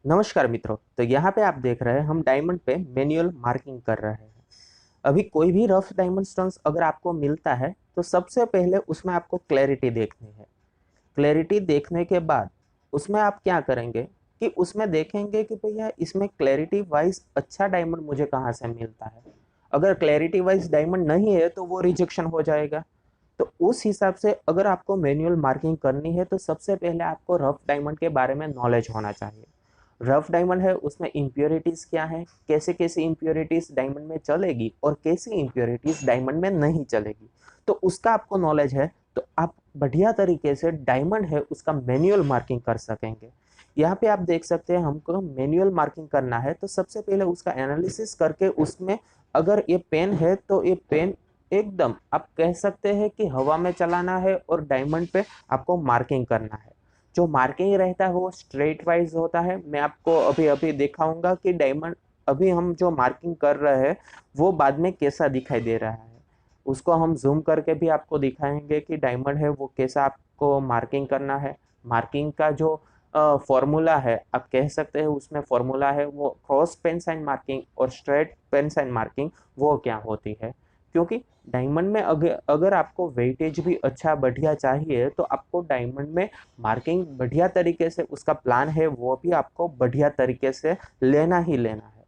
नमस्कार मित्रों। तो यहाँ पे आप देख रहे हैं हम डायमंड पे मैन्युअल मार्किंग कर रहे हैं। अभी कोई भी रफ डायमंड स्टोन्स अगर आपको मिलता है तो सबसे पहले उसमें आपको क्लैरिटी देखनी है। क्लैरिटी देखने के बाद उसमें आप क्या करेंगे कि उसमें देखेंगे कि भैया इसमें क्लैरिटी वाइज अच्छा डायमंड मुझे कहाँ से मिलता है। अगर क्लैरिटी वाइज डायमंड नहीं है तो वो रिजेक्शन हो जाएगा। तो उस हिसाब से अगर आपको मैन्युअल मार्किंग करनी है तो सबसे पहले आपको रफ डायमंड के बारे में नॉलेज होना चाहिए। रफ डायमंड है उसमें इम्प्योरिटीज क्या है, कैसे कैसे इम्प्योरिटीज डायमंड में चलेगी और कैसी इम्प्योरिटीज डायमंड में नहीं चलेगी। तो उसका आपको नॉलेज है तो आप बढ़िया तरीके से डायमंड है उसका मैन्युअल मार्किंग कर सकेंगे। यहाँ पे आप देख सकते हैं हमको मैन्युअल मार्किंग करना है तो सबसे पहले उसका एनालिसिस करके उसमें अगर ये पेन है तो ये पेन एकदम आप कह सकते हैं कि हवा में चलाना है और डायमंड पे आपको मार्किंग करना है। जो मार्किंग रहता है वो स्ट्रेट वाइज होता है। मैं आपको अभी अभी दिखाऊंगा कि डायमंड अभी हम जो मार्किंग कर रहे हैं वो बाद में कैसा दिखाई दे रहा है। उसको हम जूम करके भी आपको दिखाएंगे कि डायमंड है वो कैसा आपको मार्किंग करना है। मार्किंग का जो फॉर्मूला है आप कह सकते हैं उसमें फॉर्मूला है वो क्रॉस पेन साइन मार्किंग और स्ट्रेट पेन साइन मार्किंग वो क्या होती है। क्योंकि डायमंड में अगर आपको वेटेज भी अच्छा बढ़िया चाहिए तो आपको डायमंड में मार्किंग बढ़िया तरीके से उसका प्लान है वो भी आपको बढ़िया तरीके से लेना ही लेना है।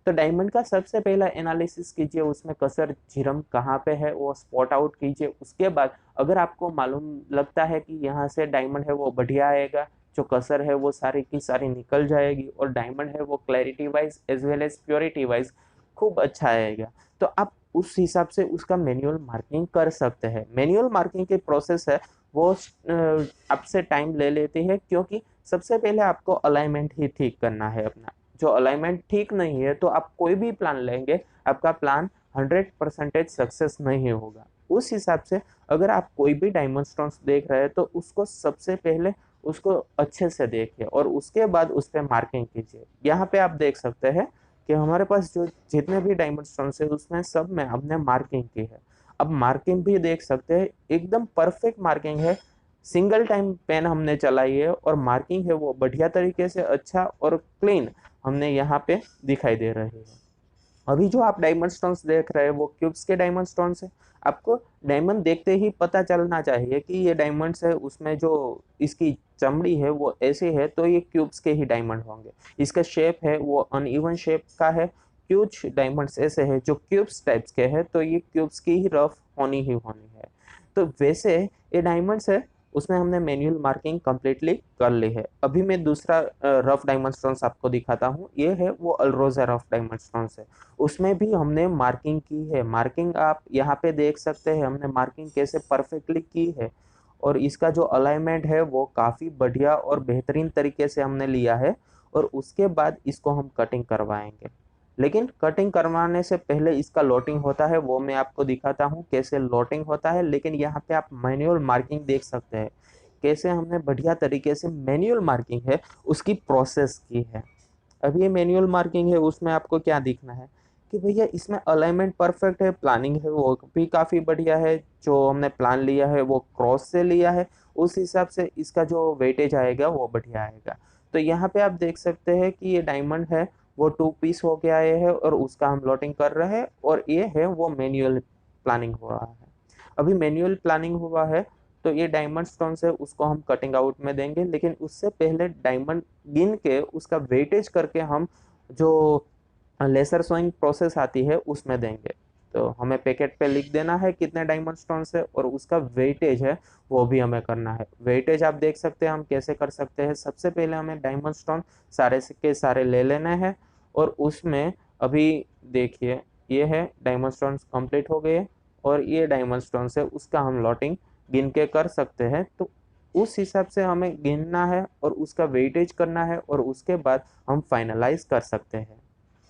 तो डायमंड का सबसे पहला एनालिसिस कीजिए, उसमें कसर झिरम कहाँ पे है वो स्पॉट आउट कीजिए। उसके बाद अगर आपको मालूम लगता है कि यहाँ से डायमंड है वो बढ़िया आएगा, जो कसर है वो सारी की सारी निकल जाएगी और डायमंड है वो clarity wise as well as purity wise खूब अच्छा आएगा, तो आप उस हिसाब से उसका मैनुअल मार्किंग कर सकते हैं। मैनुअल मार्किंग की प्रोसेस है वो आपसे टाइम ले लेती है, क्योंकि सबसे पहले आपको अलाइनमेंट ही ठीक करना है अपना। जो अलाइनमेंट ठीक नहीं है तो आप कोई भी प्लान लेंगे आपका प्लान 100% सक्सेस नहीं होगा। उस हिसाब से अगर आप कोई भी डायमंड स्टोन्स देख रहे हैं तो उसको सबसे पहले उसको अच्छे से देखिए और उसके बाद उस पर मार्किंग कीजिए। यहाँ पे आप देख सकते हैं कि हमारे पास जो जितने भी डायमंड स्टोन्स है उसमें सब में हमने मार्किंग की है। अब मार्किंग भी देख सकते हैं एकदम परफेक्ट मार्किंग है। सिंगल टाइम पेन हमने चलाई है और मार्किंग है वो बढ़िया तरीके से अच्छा और क्लीन हमने यहाँ पे दिखाई दे रही है। अभी जो आप डायमंड स्टोन्स देख रहे हैं वो क्यूब्स के डायमंड स्टोन्स है। आपको डायमंड देखते ही पता चलना चाहिए कि ये डायमंड्स है, उसमें जो इसकी चमड़ी है वो ऐसे है तो ये क्यूब्स के ही डायमंड होंगे। इसका शेप है वो अनइवन शेप का है। कुछ डायमंड्स ऐसे है जो क्यूब्स टाइप्स के हैं तो ये क्यूब्स की ही रफ होनी ही होनी है। तो वैसे ये डायमंड्स है उसमें हमने मैन्युअल मार्किंग कंप्लीटली कर ली है। अभी मैं दूसरा रफ डायमंड स्टोन्स आपको दिखाता हूँ। ये है वो अल्रोजा रफ डायमंड स्टोन्स है। उसमें भी हमने मार्किंग की है। मार्किंग आप यहाँ पे देख सकते हैं हमने मार्किंग कैसे परफेक्टली की है और इसका जो अलाइनमेंट है वो काफ़ी बढ़िया और बेहतरीन तरीके से हमने लिया है। और उसके बाद इसको हम कटिंग करवाएंगे। लेकिन कटिंग करवाने से पहले इसका लोटिंग होता है वो मैं आपको दिखाता हूँ कैसे लोटिंग होता है। लेकिन यहाँ पे आप मैनुअल मार्किंग देख सकते हैं कैसे हमने बढ़िया तरीके से मैनुअल मार्किंग है उसकी प्रोसेस की है। अब ये मैनुअल मार्किंग है उसमें आपको क्या दिखना है कि भैया इसमें अलाइनमेंट परफेक्ट है, प्लानिंग है वो भी काफ़ी बढ़िया है। जो हमने प्लान लिया है वो क्रॉस से लिया है, उस हिसाब से इसका जो वेटेज आएगा वो बढ़िया आएगा। तो यहाँ पे आप देख सकते हैं कि ये डायमंड है वो 2 पीस होके आए हैं और उसका हम लोटिंग कर रहे हैं और ये है वो मैनुअल प्लानिंग हो रहा है। अभी मैनुअल प्लानिंग हुआ है तो ये डायमंड स्टोन्स है उसको हम कटिंग आउट में देंगे, लेकिन उससे पहले डायमंड गिन के उसका वेटेज करके हम जो लेसर सोइंग प्रोसेस आती है उसमें देंगे। तो हमें पैकेट पे लिख देना है कितने डायमंड स्टोन्स है और उसका वेटेज है वो भी हमें करना है। वेटेज आप देख सकते हैं हम कैसे कर सकते हैं। सबसे पहले हमें डायमंड स्टोन सारे के सारे ले लेने हैं और उसमें अभी देखिए ये है डायमंड स्टोन्स कंप्लीट हो गए और ये डायमंड स्टोन्स है उसका हम लॉटिंग गिन के कर सकते हैं। तो उस हिसाब से हमें गिनना है और उसका वेटेज करना है और उसके बाद हम फाइनलाइज कर सकते हैं।